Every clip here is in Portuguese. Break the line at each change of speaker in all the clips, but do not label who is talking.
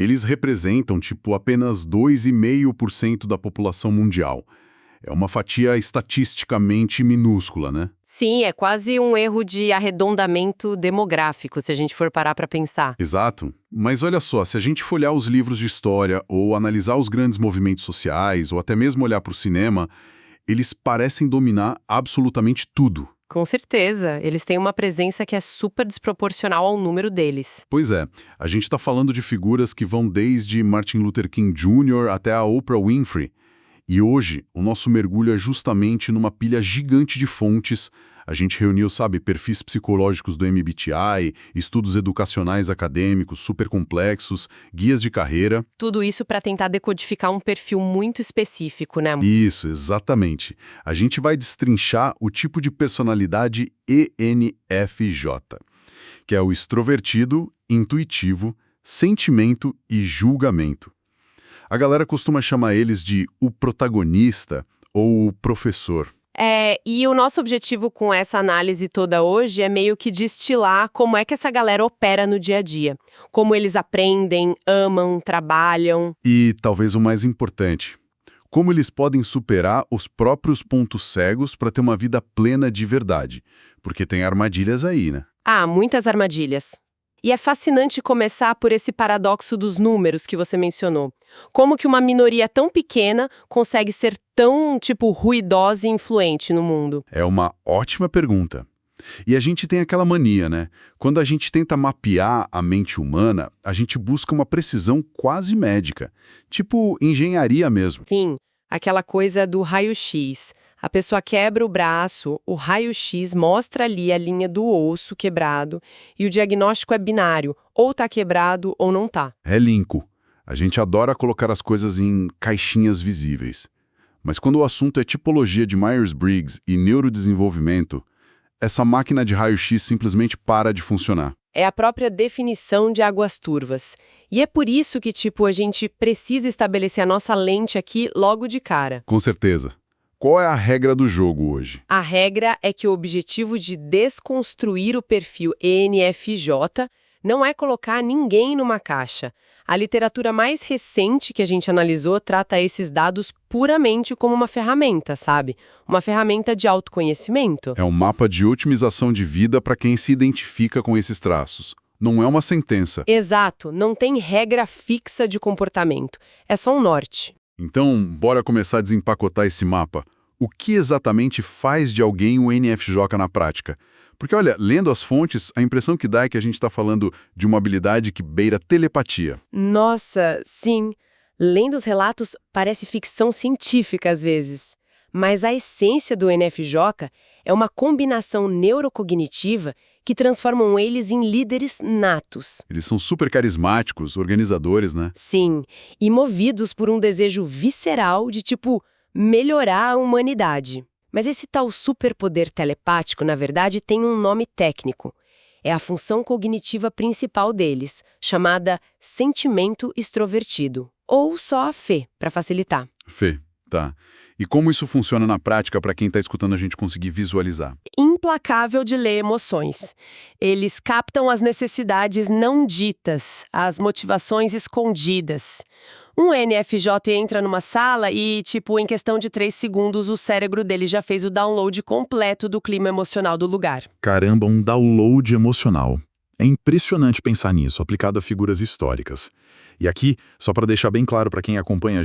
Eles representam, tipo, apenas 2,5% da população mundial. É uma fatia estatisticamente minúscula, né?
Sim, é quase um erro de arredondamento demográfico, se a gente for parar para pensar.
Exato. Mas olha só, se a gente folhear os livros de história ou analisar os grandes movimentos sociais ou até mesmo olhar para o cinema, eles parecem dominar absolutamente tudo.
Com certeza, eles têm uma presença que é super desproporcional ao número deles.
Pois é, a gente está falando de figuras que vão desde Martin Luther King Jr. até a Oprah Winfrey. E hoje, o nosso mergulho é justamente numa pilha gigante de fontes. A gente reuniu, sabe, perfis psicológicos do MBTI, estudos educacionais acadêmicos super complexos, guias de carreira.
Tudo isso para tentar decodificar um perfil muito específico, né?
Isso, exatamente. A gente vai destrinchar o tipo de personalidade ENFJ, que é o extrovertido, intuitivo, sentimento e julgamento. A galera costuma chamar eles de o protagonista ou o professor.
E o nosso objetivo com essa análise toda hoje é meio que destilar como é que essa galera opera no dia a dia. Como eles aprendem, amam, trabalham.
E, talvez o mais importante, como eles podem superar os próprios pontos cegos para ter uma vida plena de verdade. Porque tem armadilhas aí, né?
Ah, muitas armadilhas. E é fascinante começar por esse paradoxo dos números que você mencionou. Como que uma minoria tão pequena consegue ser tão, ruidosa e influente no mundo?
É uma ótima pergunta. E a gente tem aquela mania, né? Quando a gente tenta mapear a mente humana, a gente busca uma precisão quase médica. Tipo engenharia mesmo.
Sim, aquela coisa do raio-x. A pessoa quebra o braço, o raio-x mostra ali a linha do osso quebrado e o diagnóstico é binário, ou tá quebrado ou não tá.
É linko. A gente adora colocar as coisas em caixinhas visíveis. Mas quando o assunto é tipologia de Myers-Briggs e neurodesenvolvimento, essa máquina de raio-x simplesmente para de funcionar.
É a própria definição de águas turvas. E é por isso que, a gente precisa estabelecer a nossa lente aqui logo de cara.
Com certeza. Qual é a regra do jogo hoje?
A regra é que o objetivo de desconstruir o perfil ENFJ não é colocar ninguém numa caixa. A literatura mais recente que a gente analisou trata esses dados puramente como uma ferramenta, sabe? Uma ferramenta de autoconhecimento.
É um mapa de otimização de vida para quem se identifica com esses traços. Não é uma sentença.
Exato, não tem regra fixa de comportamento. É só um norte.
Então, bora começar a desempacotar esse mapa. O que exatamente faz de alguém um NFJ na prática? Porque, olha, lendo as fontes, a impressão que dá é que a gente está falando de uma habilidade que beira telepatia.
Nossa, sim. Lendo os relatos, parece ficção científica às vezes. Mas a essência do NFJ é uma combinação neurocognitiva que transformam eles em líderes natos.
Eles são super carismáticos, organizadores, né?
Sim, e movidos por um desejo visceral de, melhorar a humanidade. Mas esse tal superpoder telepático, na verdade, tem um nome técnico. É a função cognitiva principal deles, chamada sentimento extrovertido. Ou só a FE, para facilitar.
Fê, tá. E como isso funciona na prática para quem está escutando a gente conseguir visualizar?
Implacável de ler emoções. Eles captam as necessidades não ditas, as motivações escondidas. Um NFJ entra numa sala e, em questão de 3 segundos, o cérebro dele já fez o download completo do clima emocional do lugar.
Caramba, um download emocional. É impressionante pensar nisso, aplicado a figuras históricas. E aqui, só para deixar bem claro para quem acompanha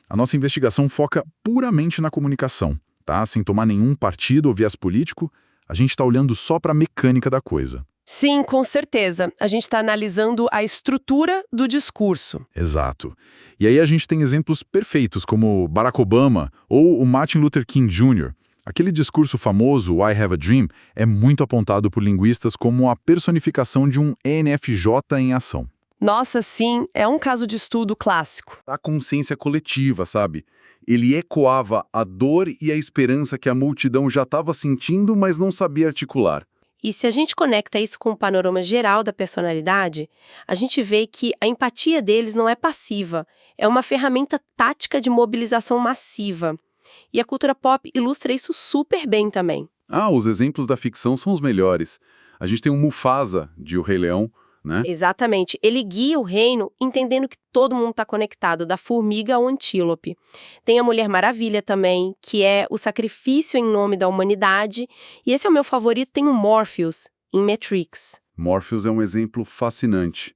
a nossa investigação foca puramente na comunicação, tá? Sem tomar nenhum partido ou viés político, a gente está olhando só para a mecânica da coisa.
Sim, com certeza. A gente está analisando a estrutura do discurso.
Exato. E aí a gente tem exemplos perfeitos, como Barack Obama ou o Martin Luther King Jr. Aquele discurso famoso, I Have a Dream, é muito apontado por linguistas como a personificação de um ENFJ em ação.
Nossa, sim, é um caso de estudo clássico.
A consciência coletiva, sabe? Ele ecoava a dor e a esperança que a multidão já estava sentindo, mas não sabia articular.
E se a gente conecta isso com o panorama geral da personalidade, a gente vê que a empatia deles não é passiva, é uma ferramenta tática de mobilização massiva. E a cultura pop ilustra isso super bem também.
Ah, os exemplos da ficção são os melhores. A gente tem o Mufasa, de O Rei Leão, né?
Exatamente. Ele guia o reino entendendo que todo mundo está conectado, da formiga ao antílope. Tem a Mulher Maravilha também, que é o sacrifício em nome da humanidade. E esse é o meu favorito, tem o Morpheus, em Matrix.
Morpheus é um exemplo fascinante.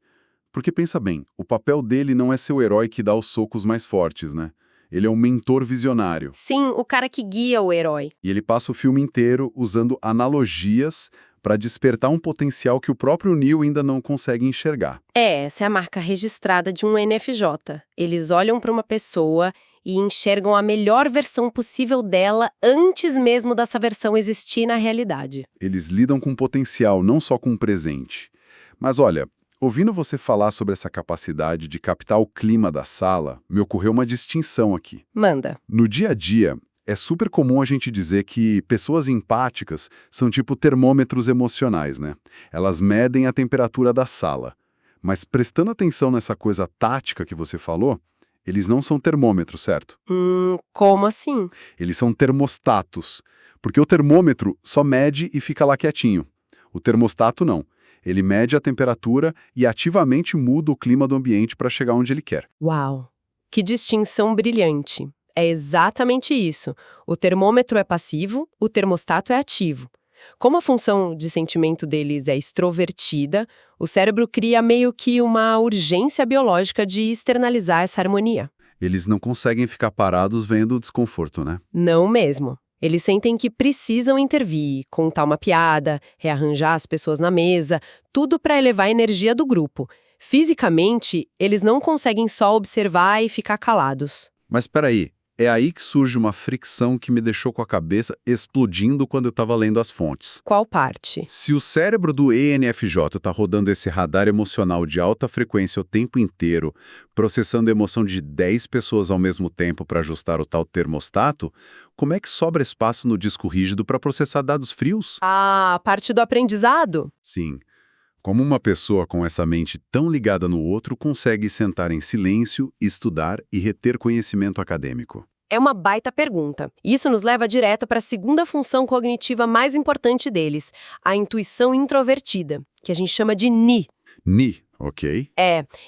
Porque pensa bem, o papel dele não é ser o herói que dá os socos mais fortes, né? Ele é um mentor visionário.
Sim, o cara que guia o herói.
E ele passa o filme inteiro usando analogias para despertar um potencial que o próprio Neo ainda não consegue enxergar.
Essa é a marca registrada de um NFJ. Eles olham para uma pessoa e enxergam a melhor versão possível dela antes mesmo dessa versão existir na realidade.
Eles lidam com potencial, não só com o presente. Mas olha, ouvindo você falar sobre essa capacidade de captar o clima da sala, me ocorreu uma distinção aqui.
Manda.
No dia a dia, é super comum a gente dizer que pessoas empáticas são tipo termômetros emocionais, né? Elas medem a temperatura da sala. Mas prestando atenção nessa coisa tática que você falou, eles não são termômetros, certo?
Como assim?
Eles são termostatos. Porque o termômetro só mede e fica lá quietinho. O termostato não. Ele mede a temperatura e ativamente muda o clima do ambiente para chegar onde ele quer.
Uau! Que distinção brilhante. É exatamente isso. O termômetro é passivo, o termostato é ativo. Como a função de sentimento deles é extrovertida, o cérebro cria meio que uma urgência biológica de externalizar essa harmonia.
Eles não conseguem ficar parados vendo o desconforto, né?
Não mesmo. Eles sentem que precisam intervir, contar uma piada, rearranjar as pessoas na mesa, tudo para elevar a energia do grupo. Fisicamente, eles não conseguem só observar e ficar calados.
Mas peraí, é aí que surge uma fricção que me deixou com a cabeça explodindo quando eu estava lendo as fontes.
Qual parte?
Se o cérebro do ENFJ está rodando esse radar emocional de alta frequência o tempo inteiro, processando a emoção de 10 pessoas ao mesmo tempo para ajustar o tal termostato, como é que sobra espaço no disco rígido para processar dados frios?
Ah, parte do aprendizado?
Sim. Como uma pessoa com essa mente tão ligada no outro consegue sentar em silêncio, estudar e reter conhecimento acadêmico?
É uma baita pergunta. Isso nos leva direto para a segunda função cognitiva mais importante deles, a intuição introvertida, que a gente chama de NI.
NI, ok?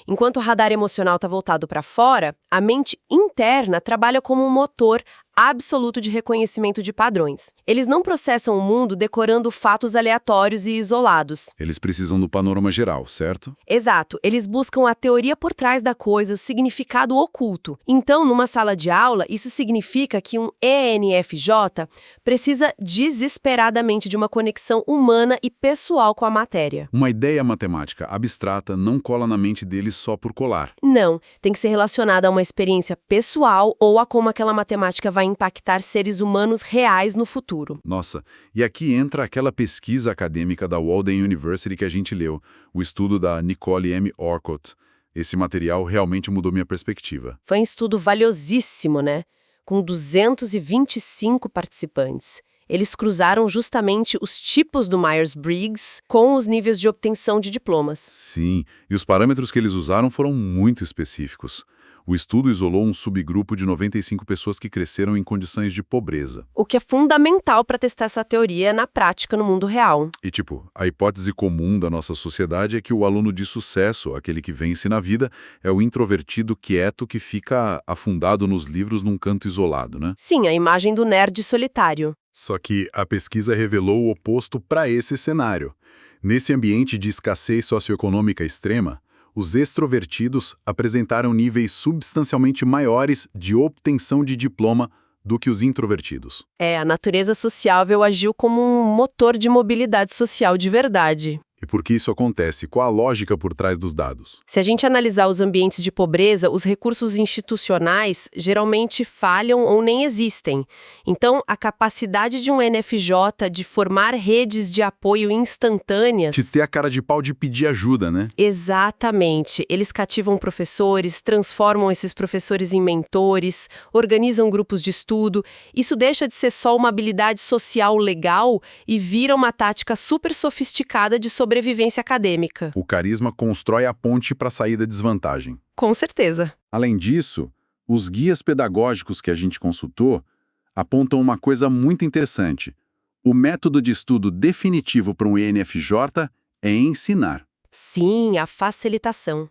Enquanto o radar emocional está voltado para fora, a mente interna trabalha como um motor absoluto de reconhecimento de padrões. Eles não processam o mundo decorando fatos aleatórios e isolados.
Eles precisam do panorama geral, certo?
Exato, eles buscam a teoria por trás da coisa, o significado oculto. Então, numa sala de aula, isso significa que um ENFJ precisa desesperadamente de uma conexão humana e pessoal com a matéria.
Uma ideia matemática abstrata não cola na mente deles só por colar.
Não, tem que ser relacionada a uma experiência pessoal ou a como aquela matemática vai impactar seres humanos reais no futuro.
Nossa, e aqui entra aquela pesquisa acadêmica da Walden University que a gente leu, o estudo da Nicole M. Orcutt. Esse material realmente mudou minha perspectiva.
Foi um estudo valiosíssimo, né? Com 225 participantes. Eles cruzaram justamente os tipos do Myers-Briggs com os níveis de obtenção de diplomas.
Sim, e os parâmetros que eles usaram foram muito específicos. O estudo isolou um subgrupo de 95 pessoas que cresceram em condições de pobreza.
O que é fundamental para testar essa teoria na prática no mundo real.
E a hipótese comum da nossa sociedade é que o aluno de sucesso, aquele que vence na vida, é o introvertido quieto que fica afundado nos livros num canto isolado, né?
Sim, a imagem do nerd solitário.
Só que a pesquisa revelou o oposto para esse cenário. Nesse ambiente de escassez socioeconômica extrema, os extrovertidos apresentaram níveis substancialmente maiores de obtenção de diploma do que os introvertidos.
A natureza sociável agiu como um motor de mobilidade social de verdade.
E por que isso acontece? Qual a lógica por trás dos dados?
Se a gente analisar os ambientes de pobreza, os recursos institucionais geralmente falham ou nem existem. Então, a capacidade de um NFJ de formar redes de apoio instantâneas...
De ter a cara de pau de pedir ajuda, né?
Exatamente. Eles cativam professores, transformam esses professores em mentores, organizam grupos de estudo. Isso deixa de ser só uma habilidade social legal e vira uma tática super sofisticada de sobrevivência acadêmica.
O carisma constrói a ponte para sair da desvantagem.
Com certeza.
Além disso, os guias pedagógicos que a gente consultou apontam uma coisa muito interessante. O método de estudo definitivo para um ENFJ é ensinar.
Sim, a facilitação.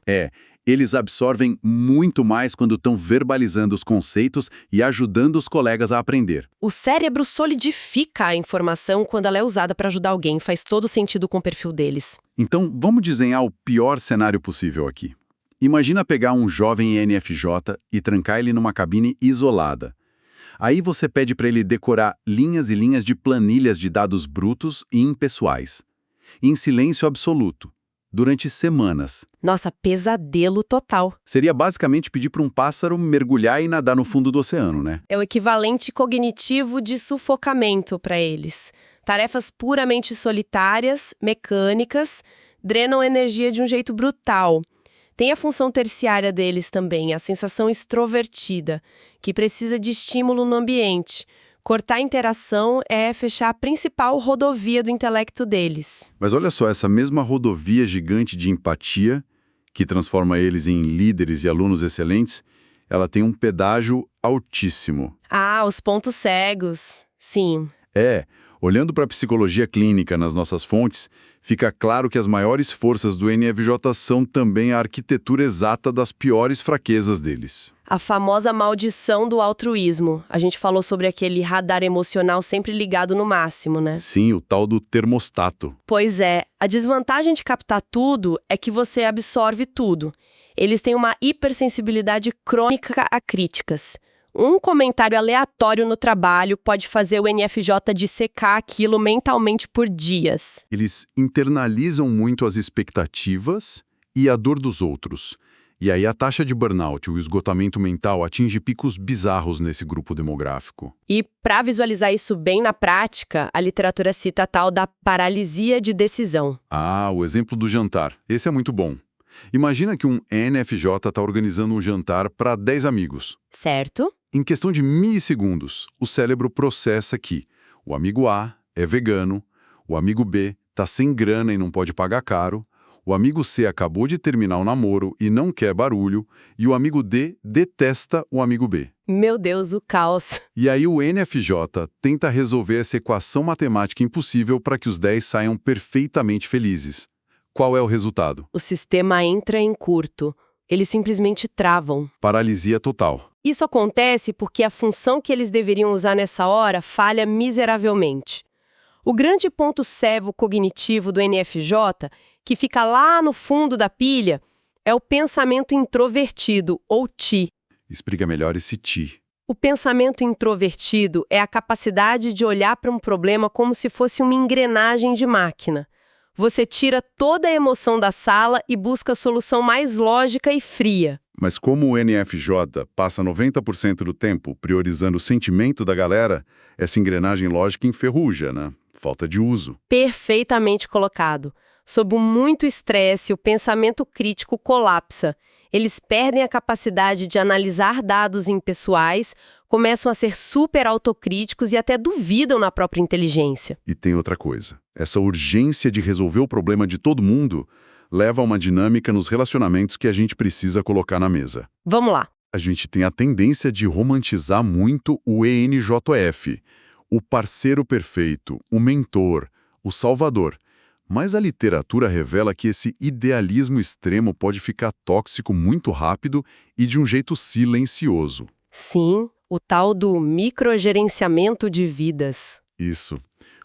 Eles absorvem muito mais quando estão verbalizando os conceitos e ajudando os colegas a aprender.
O cérebro solidifica a informação quando ela é usada para ajudar alguém, faz todo sentido com o perfil deles.
Então, vamos desenhar o pior cenário possível aqui. Imagina pegar um jovem NFJ e trancar ele numa cabine isolada. Aí você pede para ele decorar linhas e linhas de planilhas de dados brutos e impessoais, em silêncio absoluto, durante semanas.
Nossa, pesadelo total.
Seria basicamente pedir para um pássaro mergulhar e nadar no fundo do oceano, né?
É o equivalente cognitivo de sufocamento para eles. Tarefas puramente solitárias, mecânicas, drenam energia de um jeito brutal. Tem a função terciária deles também, a sensação extrovertida, que precisa de estímulo no ambiente. Cortar a interação é fechar a principal rodovia do intelecto deles.
Mas olha só, essa mesma rodovia gigante de empatia, que transforma eles em líderes e alunos excelentes, ela tem um pedágio altíssimo.
Ah, os pontos cegos. Sim.
Olhando para a psicologia clínica nas nossas fontes, fica claro que as maiores forças do NFJ são também a arquitetura exata das piores fraquezas deles.
A famosa maldição do altruísmo. A gente falou sobre aquele radar emocional sempre ligado no máximo, né?
Sim, o tal do termostato.
Pois é, a desvantagem de captar tudo é que você absorve tudo. Eles têm uma hipersensibilidade crônica a críticas. Um comentário aleatório no trabalho pode fazer o NFJ dissecar aquilo mentalmente por dias.
Eles internalizam muito as expectativas e a dor dos outros. E aí a taxa de burnout, o esgotamento mental, atinge picos bizarros nesse grupo demográfico.
E, para visualizar isso bem na prática, a literatura cita a tal da paralisia de decisão.
Ah, o exemplo do jantar. Esse é muito bom. Imagina que um NFJ está organizando um jantar para 10 amigos.
Certo?
Em questão de milissegundos, o cérebro processa que o amigo A é vegano, o amigo B está sem grana e não pode pagar caro, o amigo C acabou de terminar o namoro e não quer barulho, e o amigo D detesta o amigo B.
Meu Deus, o caos.
E aí o NFJ tenta resolver essa equação matemática impossível para que os 10 saiam perfeitamente felizes. Qual é o resultado?
O sistema entra em curto. Eles simplesmente travam.
Paralisia total.
Isso acontece porque a função que eles deveriam usar nessa hora falha miseravelmente. O grande ponto cego cognitivo do NFJ, que fica lá no fundo da pilha, é o pensamento introvertido, ou TI.
Explica melhor esse TI.
O pensamento introvertido é a capacidade de olhar para um problema como se fosse uma engrenagem de máquina. Você tira toda a emoção da sala e busca a solução mais lógica e fria.
Mas como o NFJ passa 90% do tempo priorizando o sentimento da galera, essa engrenagem lógica enferruja, né? Falta de uso.
Perfeitamente colocado. Sob muito estresse, o pensamento crítico colapsa. Eles perdem a capacidade de analisar dados impessoais, começam a ser super autocríticos e até duvidam na própria inteligência.
E tem outra coisa. Essa urgência de resolver o problema de todo mundo leva a uma dinâmica nos relacionamentos que a gente precisa colocar na mesa.
Vamos lá.
A gente tem a tendência de romantizar muito o ENJF, o parceiro perfeito, o mentor, o salvador. Mas a literatura revela que esse idealismo extremo pode ficar tóxico muito rápido e de um jeito silencioso.
Sim, o tal do microgerenciamento de vidas.
Isso.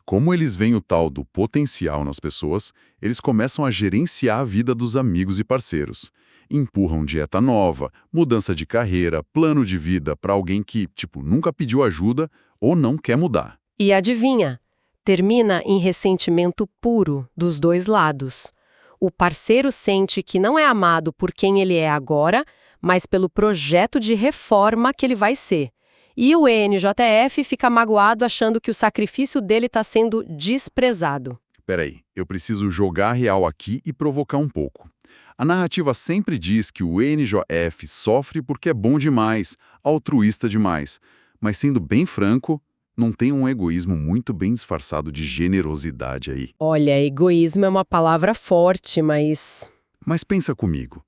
Como eles veem o tal do potencial nas pessoas, eles começam a gerenciar a vida dos amigos e parceiros. Empurram dieta nova, mudança de carreira, plano de vida para alguém que, nunca pediu ajuda ou não quer mudar.
E adivinha? Termina em ressentimento puro dos dois lados. O parceiro sente que não é amado por quem ele é agora, mas pelo projeto de reforma que ele vai ser. E o ENJF fica magoado achando que o sacrifício dele está sendo desprezado.
Peraí, eu preciso jogar real aqui e provocar um pouco. A narrativa sempre diz que o ENJF sofre porque é bom demais, altruísta demais. Mas sendo bem franco, não tem um egoísmo muito bem disfarçado de generosidade aí.
Olha, egoísmo é uma palavra forte, mas...
Mas pensa comigo.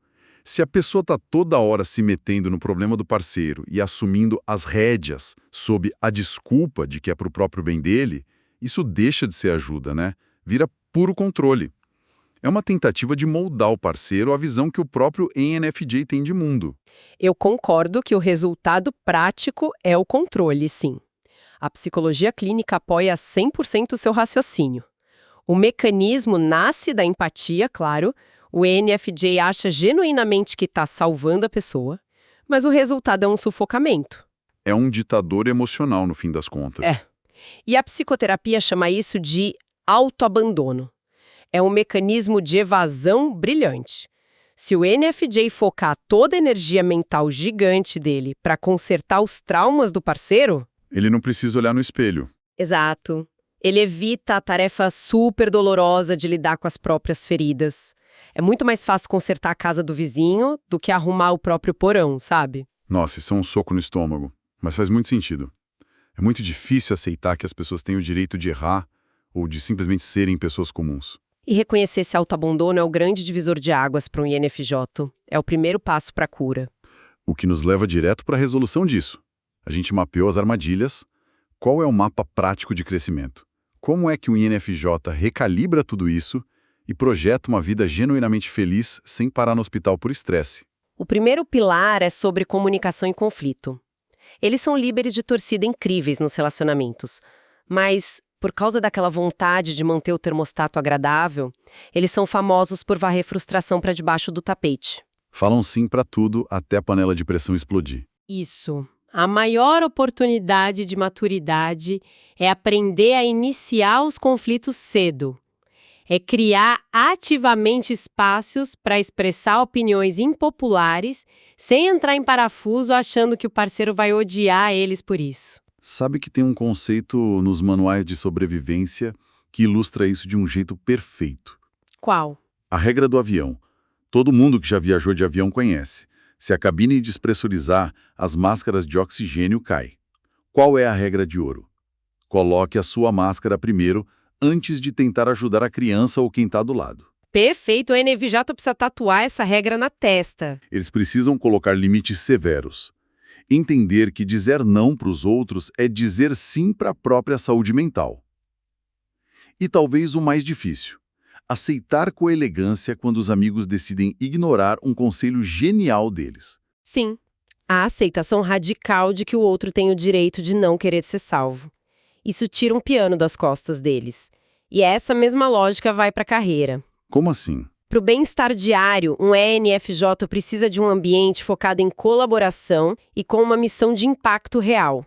Se a pessoa está toda hora se metendo no problema do parceiro e assumindo as rédeas sob a desculpa de que é para o próprio bem dele, isso deixa de ser ajuda, né? Vira puro controle. É uma tentativa de moldar o parceiro à visão que o próprio ENFJ tem de mundo.
Eu concordo que o resultado prático é o controle, sim. A psicologia clínica apoia 100% o seu raciocínio. O mecanismo nasce da empatia, claro. O ENFJ acha genuinamente que está salvando a pessoa, mas o resultado é um sufocamento.
É um ditador emocional, no fim das contas.
E a psicoterapia chama isso de autoabandono. É um mecanismo de evasão brilhante. Se o ENFJ focar toda a energia mental gigante dele para consertar os traumas do parceiro...
Ele não precisa olhar no espelho.
Exato. Ele evita a tarefa super dolorosa de lidar com as próprias feridas. É muito mais fácil consertar a casa do vizinho do que arrumar o próprio porão, sabe?
Nossa, isso é um soco no estômago. Mas faz muito sentido. É muito difícil aceitar que as pessoas têm o direito de errar ou de simplesmente serem pessoas comuns.
E reconhecer esse autoabandono é o grande divisor de águas para um INFJ. É o primeiro passo para a cura.
O que nos leva direto para a resolução disso. A gente mapeou as armadilhas. Qual é o mapa prático de crescimento? Como é que o INFJ recalibra tudo isso e projeta uma vida genuinamente feliz sem parar no hospital por estresse?
O primeiro pilar é sobre comunicação e conflito. Eles são líderes de torcida incríveis nos relacionamentos, mas, por causa daquela vontade de manter o termostato agradável, eles são famosos por varrer frustração para debaixo do tapete.
Falam sim para tudo até a panela de pressão explodir.
Isso. A maior oportunidade de maturidade é aprender a iniciar os conflitos cedo. É criar ativamente espaços para expressar opiniões impopulares sem entrar em parafuso achando que o parceiro vai odiar eles por isso.
Sabe que tem um conceito nos manuais de sobrevivência que ilustra isso de um jeito perfeito.
Qual?
A regra do avião. Todo mundo que já viajou de avião conhece. Se a cabine despressurizar, as máscaras de oxigênio caem. Qual é a regra de ouro? Coloque a sua máscara primeiro, antes de tentar ajudar a criança ou quem está do lado.
Perfeito, o NFJ precisa tatuar essa regra na testa.
Eles precisam colocar limites severos. Entender que dizer não para os outros é dizer sim para a própria saúde mental. E talvez o mais difícil, aceitar com elegância quando os amigos decidem ignorar um conselho genial deles.
Sim, a aceitação radical de que o outro tem o direito de não querer ser salvo. Isso tira um piano das costas deles. E essa mesma lógica vai para a carreira.
Como assim?
Para o bem-estar diário, um ENFJ precisa de um ambiente focado em colaboração e com uma missão de impacto real.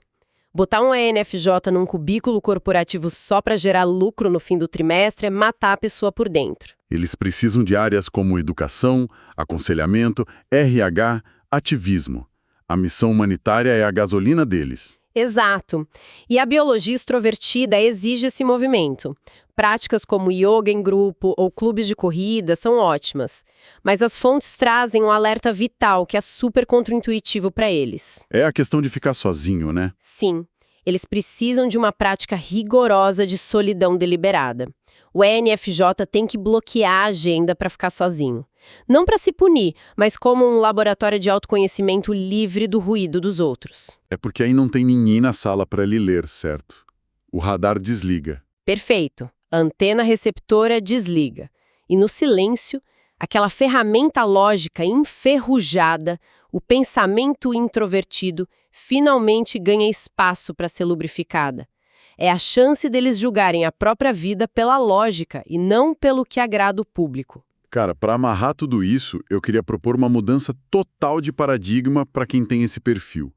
Botar um ENFJ num cubículo corporativo só para gerar lucro no fim do trimestre é matar a pessoa por dentro.
Eles precisam de áreas como educação, aconselhamento, RH, ativismo. A missão humanitária é a gasolina deles.
Exato. E a biologia extrovertida exige esse movimento. Práticas como yoga em grupo ou clubes de corrida são ótimas, mas as fontes trazem um alerta vital que é super contraintuitivo para eles.
É a questão de ficar sozinho, né?
Sim, eles precisam de uma prática rigorosa de solidão deliberada. O ENFJ tem que bloquear a agenda para ficar sozinho. Não para se punir, mas como um laboratório de autoconhecimento livre do ruído dos outros.
É porque aí não tem ninguém na sala para ele ler, certo? O radar desliga.
Perfeito. A antena receptora desliga. E no silêncio, aquela ferramenta lógica enferrujada, o pensamento introvertido, finalmente ganha espaço para ser lubrificada. É a chance deles julgarem a própria vida pela lógica e não pelo que agrada o público.
Cara, para amarrar tudo isso, eu queria propor uma mudança total de paradigma para quem tem esse perfil.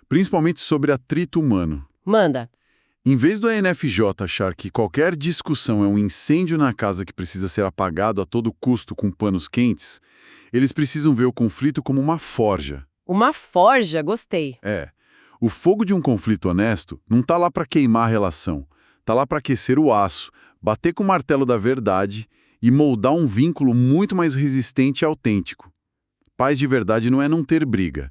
Principalmente sobre atrito humano.
Manda.
Em vez do ENFJ achar que qualquer discussão é um incêndio na casa que precisa ser apagado a todo custo com panos quentes, eles precisam ver o conflito como uma forja.
Uma forja? Gostei.
O fogo de um conflito honesto não tá lá para queimar a relação, tá lá para aquecer o aço, bater com o martelo da verdade e moldar um vínculo muito mais resistente e autêntico. Paz de verdade não é não ter briga,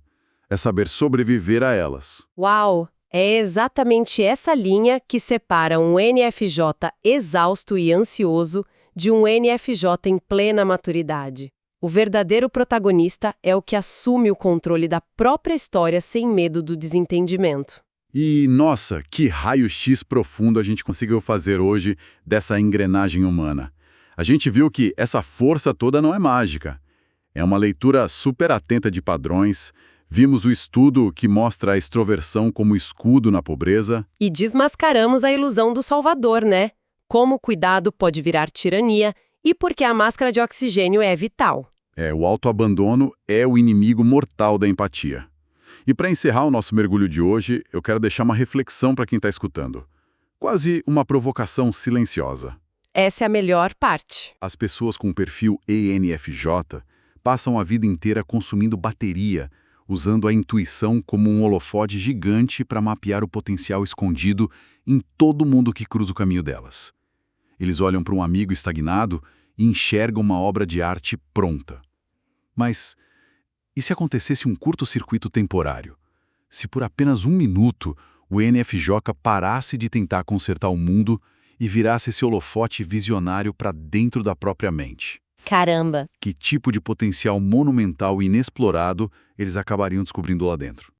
é saber sobreviver a elas.
Uau! É exatamente essa linha que separa um NFJ exausto e ansioso de um NFJ em plena maturidade. O verdadeiro protagonista é o que assume o controle da própria história sem medo do desentendimento.
E, nossa, que raio-x profundo a gente conseguiu fazer hoje dessa engrenagem humana. A gente viu que essa força toda não é mágica. É uma leitura super atenta de padrões. Vimos o estudo que mostra a extroversão como escudo na pobreza.
E desmascaramos a ilusão do salvador, né? Como o cuidado pode virar tirania e porque a máscara de oxigênio é vital.
O autoabandono é o inimigo mortal da empatia. E para encerrar o nosso mergulho de hoje, eu quero deixar uma reflexão para quem está escutando. Quase uma provocação silenciosa.
Essa é a melhor parte.
As pessoas com perfil ENFJ passam a vida inteira consumindo bateria, usando a intuição como um holofote gigante para mapear o potencial escondido em todo mundo que cruza o caminho delas. Eles olham para um amigo estagnado e enxergam uma obra de arte pronta. Mas e se acontecesse um curto-circuito temporário? Se por apenas 1 minuto o ENFJ parasse de tentar consertar o mundo e virasse esse holofote visionário para dentro da própria mente?
Caramba!
Que tipo de potencial monumental e inexplorado eles acabariam descobrindo lá dentro?